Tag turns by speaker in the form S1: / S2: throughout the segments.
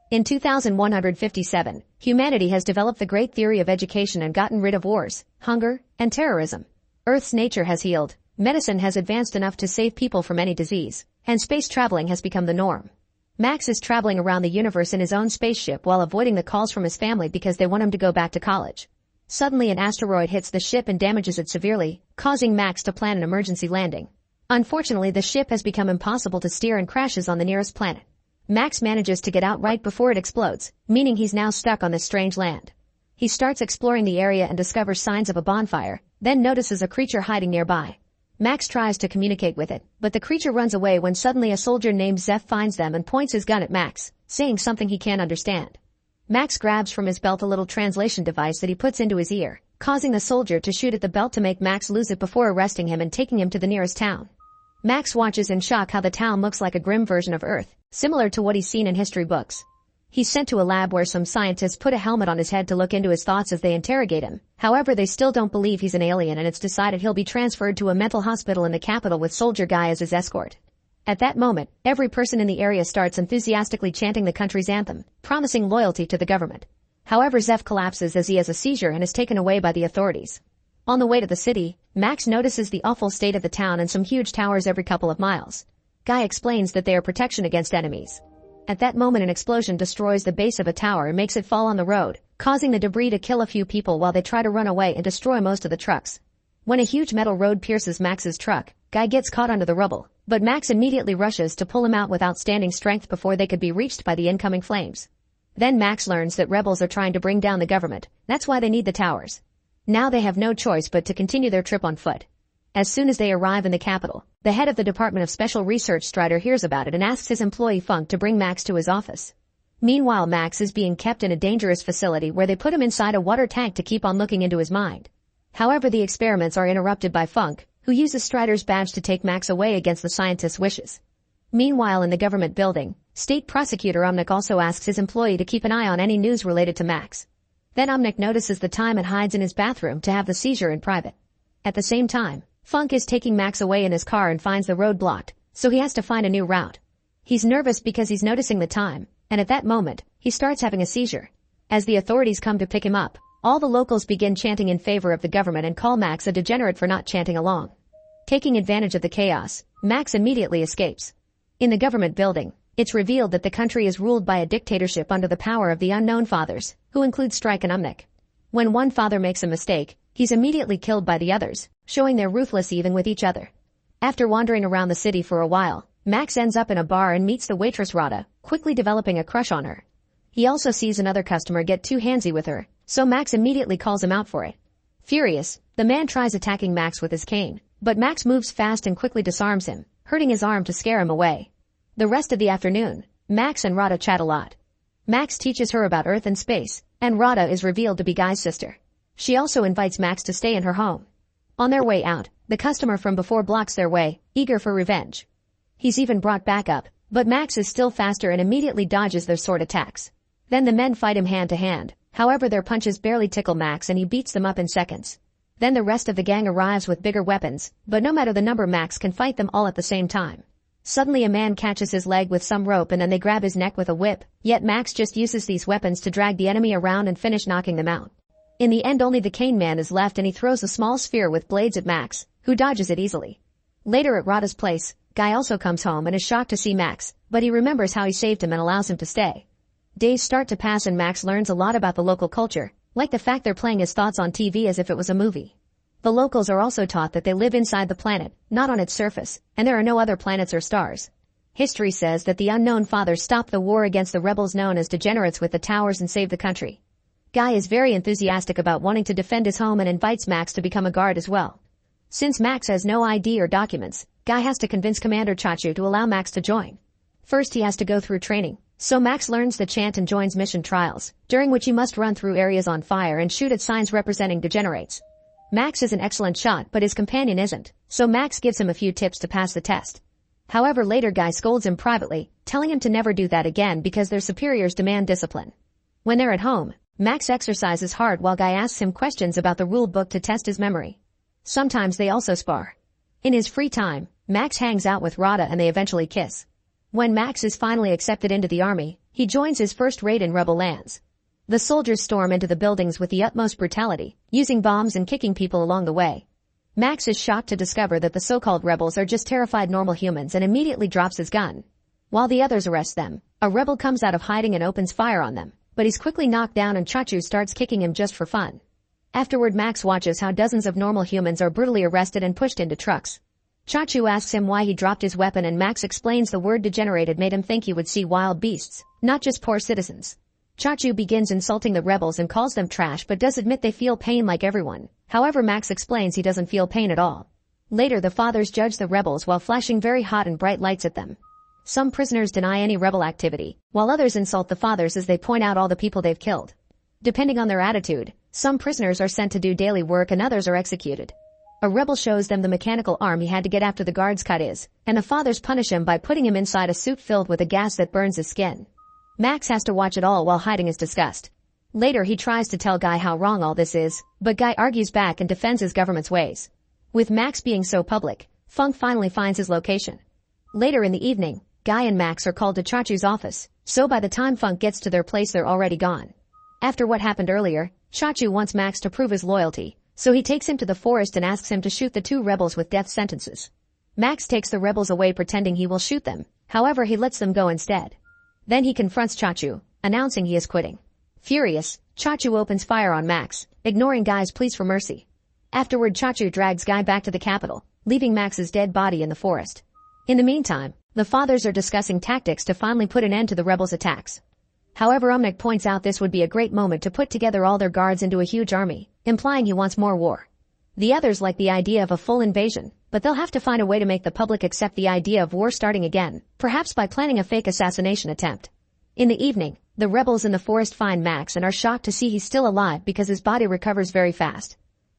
S1: In 2157, humanity has developed the great theory of education and gotten rid of wars, hunger, and terrorism. Earth's nature has healed, medicine has advanced enough to save people from any disease, and space traveling has become the norm. Max is traveling around the universe in his own spaceship while avoiding the calls from his family because they want him to go back to college. Suddenly an asteroid hits the ship and damages it severely, causing Max to plan an emergency landing. Unfortunately, the ship has become impossible to steer and crashes on the nearest planet. Max manages to get out right before it explodes, meaning he's now stuck on this strange land. He starts exploring the area and discovers signs of a bonfire, then notices a creature hiding nearby. Max tries to communicate with it, but the creature runs away when suddenly a soldier named Zeph finds them and points his gun at Max, saying something he can't understand. Max grabs from his belt a little translation device that he puts into his ear, causing the soldier to shoot at the belt to make Max lose it before arresting him and taking him to the nearest town. Max watches in shock how the town looks like a grim version of Earth, similar to what he's seen in history books. He's sent to a lab where some scientists put a helmet on his head to look into his thoughts as they interrogate him. However, they still don't believe he's an alien and it's decided he'll be transferred to a mental hospital in the capital with Soldier Guy as his escort. At that moment, every person in the area starts enthusiastically chanting the country's anthem, promising loyalty to the government. However, Zeph collapses as he has a seizure and is taken away by the authorities. On the way to the city, Max notices the awful state of the town and some huge towers every couple of miles. Guy explains that they are protection against enemies. At that moment an explosion destroys the base of a tower and makes it fall on the road, causing the debris to kill a few people while they try to run away and destroy most of the trucks. When a huge metal road pierces Max's truck, Guy gets caught under the rubble, but Max immediately rushes to pull him out with outstanding strength before they could be reached by the incoming flames. Then Max learns that rebels are trying to bring down the government, that's why they need the towers. Now they have no choice but to continue their trip on foot. As soon as they arrive in the capital, the head of the Department of Special Research Strider hears about it and asks his employee Funk to bring Max to his office. Meanwhile, Max is being kept in a dangerous facility where they put him inside a water tank to keep on looking into his mind. However, the experiments are interrupted by Funk, who uses Strider's badge to take Max away against the scientist's wishes. Meanwhile, in the government building, State Prosecutor Omnic also asks his employee to keep an eye on any news related to Max. Then Omnic notices the time and hides in his bathroom to have the seizure in private. At the same time, Funk is taking Max away in his car and finds the road blocked, so he has to find a new route. He's nervous because he's noticing the time, and at that moment, he starts having a seizure. As the authorities come to pick him up, all the locals begin chanting in favor of the government and call Max a degenerate for not chanting along. Taking advantage of the chaos, Max immediately escapes. In the government building, it's revealed that the country is ruled by a dictatorship under the power of the unknown fathers, who include Strike and Umnik. When one father makes a mistake, he's immediately killed by the others, showing they're ruthless even with each other. After wandering around the city for a while, Max ends up in a bar and meets the waitress Rada, quickly developing a crush on her. He also sees another customer get too handsy with her, so Max immediately calls him out for it. Furious, the man tries attacking Max with his cane, but Max moves fast and quickly disarms him, hurting his arm to scare him away. The rest of the afternoon, Max and Rada chat a lot. Max teaches her about Earth and space, and Rada is revealed to be Guy's sister. She also invites Max to stay in her home. On their way out, the customer from before blocks their way, eager for revenge. He's even brought back up, but Max is still faster and immediately dodges their sword attacks. Then the men fight him hand to hand, however their punches barely tickle Max and he beats them up in seconds. Then the rest of the gang arrives with bigger weapons, but no matter the number Max can fight them all at the same time. Suddenly a man catches his leg with some rope and then they grab his neck with a whip, yet Max just uses these weapons to drag the enemy around and finish knocking them out. In the end only the cane man is left and he throws a small sphere with blades at Max, who dodges it easily. Later at Rada's place, Guy also comes home and is shocked to see Max, but he remembers how he saved him and allows him to stay. Days start to pass and Max learns a lot about the local culture, like the fact they're playing his thoughts on TV as if it was a movie. The locals are also taught that they live inside the planet, not on its surface, and there are no other planets or stars. History says that the unknown fathers stopped the war against the rebels known as degenerates with the towers and saved the country. Guy is very enthusiastic about wanting to defend his home and invites Max to become a guard as well. Since Max has no ID or documents, Guy has to convince Commander Chachu to allow Max to join. First he has to go through training, so Max learns the chant and joins mission trials, during which he must run through areas on fire and shoot at signs representing degenerates. Max is an excellent shot but his companion isn't, so Max gives him a few tips to pass the test. However, later Guy scolds him privately, telling him to never do that again because their superiors demand discipline. When they're at home, Max exercises hard while Guy asks him questions about the rule book to test his memory. Sometimes they also spar. In his free time, Max hangs out with Rada and they eventually kiss. When Max is finally accepted into the army, he joins his first raid in rebel lands. The soldiers storm into the buildings with the utmost brutality, using bombs and kicking people along the way. Max is shocked to discover that the so-called rebels are just terrified normal humans and immediately drops his gun. While the others arrest them, a rebel comes out of hiding and opens fire on them, but he's quickly knocked down and Chachu starts kicking him just for fun. Afterward, Max watches how dozens of normal humans are brutally arrested and pushed into trucks. Chachu asks him why he dropped his weapon and Max explains the word degenerated made him think he would see wild beasts, not just poor citizens. Chachu begins insulting the rebels and calls them trash but does admit they feel pain like everyone. However, Max explains he doesn't feel pain at all. Later, the fathers judge the rebels while flashing very hot and bright lights at them. Some prisoners deny any rebel activity, while others insult the fathers as they point out all the people they've killed. Depending on their attitude, some prisoners are sent to do daily work and others are executed. A rebel shows them the mechanical arm he had to get after the guard's cut is, and the fathers punish him by putting him inside a suit filled with a gas that burns his skin. Max has to watch it all while hiding his disgust. Later, he tries to tell Guy how wrong all this is, but Guy argues back and defends his government's ways. With Max being so public, Funk finally finds his location. Later in the evening, Guy and Max are called to Chachu's office, so by the time Funk gets to their place they're already gone. After what happened earlier, Chachu wants Max to prove his loyalty, so he takes him to the forest and asks him to shoot the two rebels with death sentences. Max takes the rebels away pretending he will shoot them, however he lets them go instead. Then he confronts Chachu, announcing he is quitting. Furious, Chachu opens fire on Max, ignoring Guy's pleas for mercy. Afterward, Chachu drags Guy back to the capital, leaving Max's dead body in the forest. In the meantime, the fathers are discussing tactics to finally put an end to the rebels' attacks. However, Umnik points out this would be a great moment to put together all their guards into a huge army, implying he wants more war. The others like the idea of a full invasion, but they'll have to find a way to make the public accept the idea of war starting again, perhaps by planning a fake assassination attempt. In the evening, the rebels in the forest find Max and are shocked to see he's still alive because his body recovers very fast.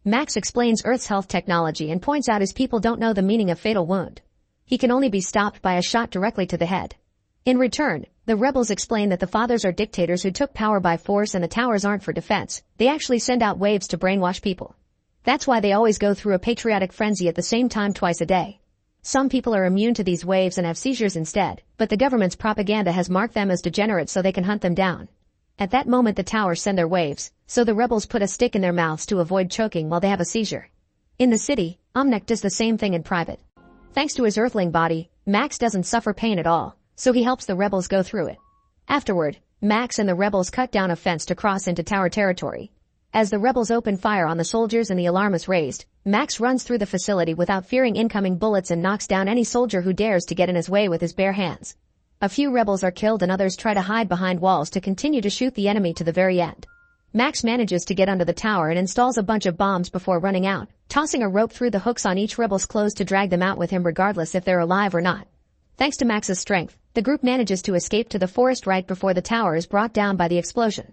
S1: Max explains Earth's health technology and points out his people don't know the meaning of fatal wound. He can only be stopped by a shot directly to the head. In return, the rebels explain that the fathers are dictators who took power by force and the towers aren't for defense, they actually send out waves to brainwash people. That's why they always go through a patriotic frenzy at the same time twice a day. Some people are immune to these waves and have seizures instead, but the government's propaganda has marked them as degenerates so they can hunt them down. At that moment the towers send their waves, so the rebels put a stick in their mouths to avoid choking while they have a seizure. In the city, Umnek does the same thing in private. Thanks to his earthling body, Max doesn't suffer pain at all, so he helps the rebels go through it. Afterward, Max and the rebels cut down a fence to cross into tower territory. As the rebels open fire on the soldiers and the alarm is raised, Max runs through the facility without fearing incoming bullets and knocks down any soldier who dares to get in his way with his bare hands. A few rebels are killed and others try to hide behind walls to continue to shoot the enemy to the very end. Max manages to get under the tower and installs a bunch of bombs before running out, tossing a rope through the hooks on each rebel's clothes to drag them out with him regardless if they're alive or not. Thanks to Max's strength, the group manages to escape to the forest right before the tower is brought down by the explosion.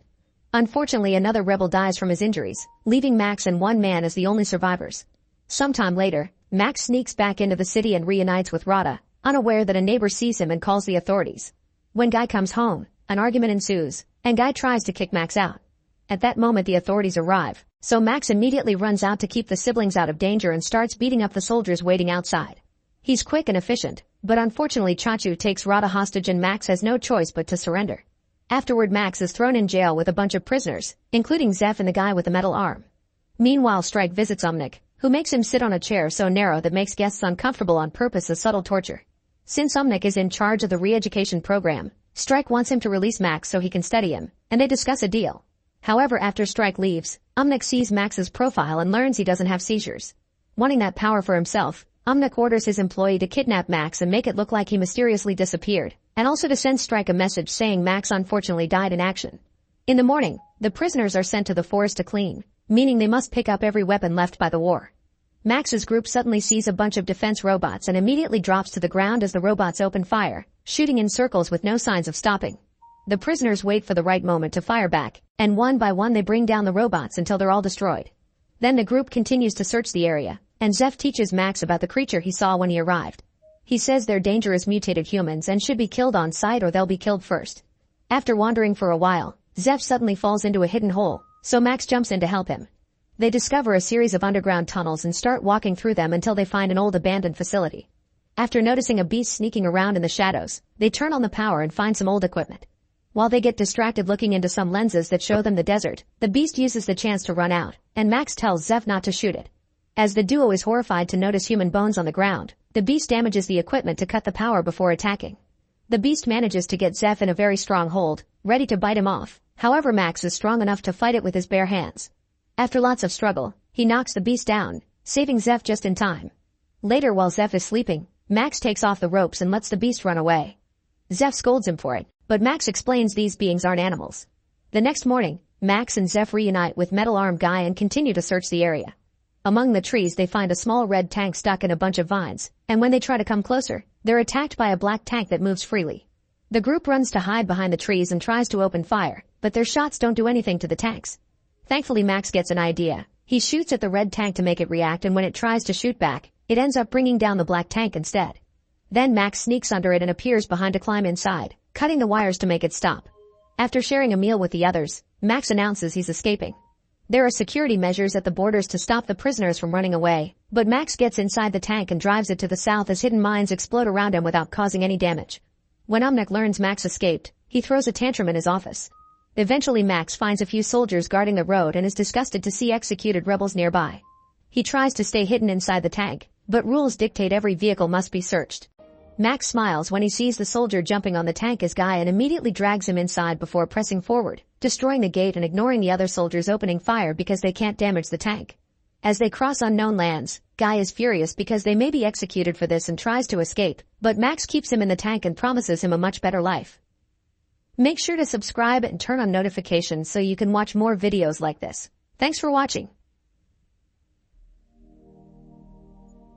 S1: Unfortunately, another rebel dies from his injuries, leaving Max and one man as the only survivors. Sometime later, Max sneaks back into the city and reunites with Rada, unaware that a neighbor sees him and calls the authorities. When Guy comes home, an argument ensues, and Guy tries to kick Max out. At that moment the authorities arrive, so Max immediately runs out to keep the siblings out of danger and starts beating up the soldiers waiting outside. He's quick and efficient, but unfortunately Chachu takes Rada hostage and Max has no choice but to surrender. Afterward, Max is thrown in jail with a bunch of prisoners, including Zeph and the guy with the metal arm. Meanwhile, Strike visits Umnik, who makes him sit on a chair so narrow that makes guests uncomfortable on purpose as subtle torture. Since Umnik is in charge of the re-education program, Strike wants him to release Max so he can study him, and they discuss a deal. However, after Strike leaves, Umnik sees Max's profile and learns he doesn't have seizures. Wanting that power for himself, Umnik orders his employee to kidnap Max and make it look like he mysteriously disappeared, and also to send Strike a message saying Max unfortunately died in action. In the morning, the prisoners are sent to the forest to clean, meaning they must pick up every weapon left by the war. Max's group suddenly sees a bunch of defense robots and immediately drops to the ground as the robots open fire, shooting in circles with no signs of stopping. The prisoners wait for the right moment to fire back, and one by one they bring down the robots until they're all destroyed. Then the group continues to search the area, and Zeph teaches Max about the creature he saw when he arrived. He says they're dangerous mutated humans and should be killed on sight or they'll be killed first. After wandering for a while, Zeph suddenly falls into a hidden hole, so Max jumps in to help him. They discover a series of underground tunnels and start walking through them until they find an old abandoned facility. After noticing a beast sneaking around in the shadows, they turn on the power and find some old equipment. While they get distracted looking into some lenses that show them the desert, the beast uses the chance to run out, and Max tells Zeph not to shoot it. As the duo is horrified to notice human bones on the ground, the beast damages the equipment to cut the power before attacking. The beast manages to get Zeph in a very strong hold, ready to bite him off. However, Max is strong enough to fight it with his bare hands. After lots of struggle, he knocks the beast down, saving Zeph just in time. Later, while Zeph is sleeping, Max takes off the ropes and lets the beast run away. Zeph scolds him for it, but Max explains these beings aren't animals. The next morning, Max and Zeph reunite with Metal Arm Guy and continue to search the area. Among the trees they find a small red tank stuck in a bunch of vines, and when they try to come closer, they're attacked by a black tank that moves freely. The group runs to hide behind the trees and tries to open fire, but their shots don't do anything to the tanks. Thankfully, Max gets an idea. He shoots at the red tank to make it react, and when it tries to shoot back, it ends up bringing down the black tank instead. Then Max sneaks under it and appears behind to climb inside, cutting the wires to make it stop. After sharing a meal with the others, Max announces he's escaping. There are security measures at the borders to stop the prisoners from running away, but Max gets inside the tank and drives it to the south as hidden mines explode around him without causing any damage. When Omnic learns Max escaped, he throws a tantrum in his office. Eventually, Max finds a few soldiers guarding the road and is disgusted to see executed rebels nearby. He tries to stay hidden inside the tank, but rules dictate every vehicle must be searched. Max smiles when he sees the soldier jumping on the tank as Guy and immediately drags him inside before pressing forward, destroying the gate and ignoring the other soldiers opening fire because they can't damage the tank. As they cross unknown lands, Guy is furious because they may be executed for this and tries to escape, but Max keeps him in the tank and promises him a much better life. Make sure to subscribe and turn on notifications so you can watch more videos like this. Thanks for watching.